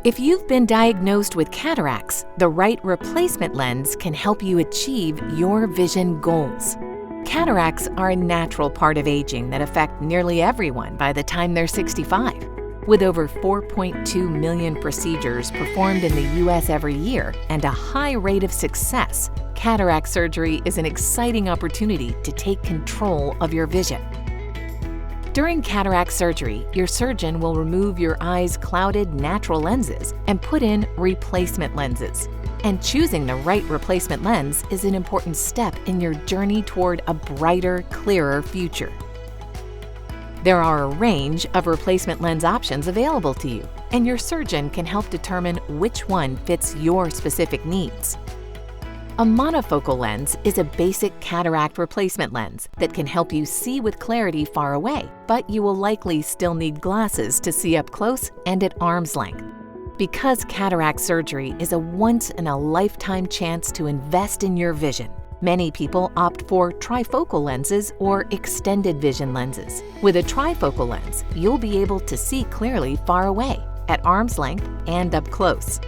If you've been diagnosed with cataracts, the right replacement lens can help you achieve your vision goals. Cataracts are a natural part of aging that affect nearly everyone by the time they're 65. With over 4.2 million procedures performed in the U.S. every year and a high rate of success, cataract surgery is an exciting opportunity to take control of your vision. During cataract surgery, your surgeon will remove your eye's clouded natural lenses and put in replacement lenses. And choosing the right replacement lens is an important step in your journey toward a brighter, clearer future. There are a range of replacement lens options available to you, and your surgeon can help determine which one fits your specific needs. A monofocal lens is a basic cataract replacement lens that can help you see with clarity far away, but you will likely still need glasses to see up close and at arm's length. Because cataract surgery is a once-in-a-lifetime chance to invest in your vision, many people opt for trifocal lenses or extended vision lenses. With a trifocal lens, you'll be able to see clearly far away, at arm's length, and up close.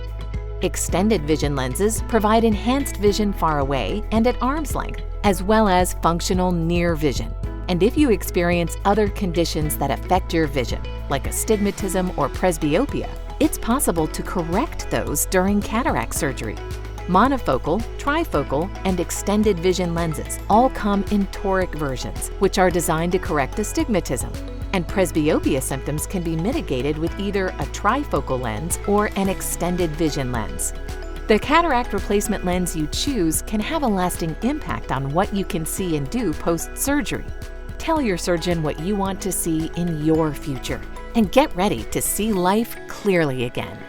Extended vision lenses provide enhanced vision far away and at arm's length, as well as functional near vision. And if you experience other conditions that affect your vision, like astigmatism or presbyopia, it's possible to correct those during cataract surgery. Monofocal, trifocal, and extended vision lenses all come in toric versions, which are designed to correct astigmatism. And presbyopia symptoms can be mitigated with either a trifocal lens or an extended vision lens. The cataract replacement lens you choose can have a lasting impact on what you can see and do post-surgery. Tell your surgeon what you want to see in your future and get ready to see life clearly again.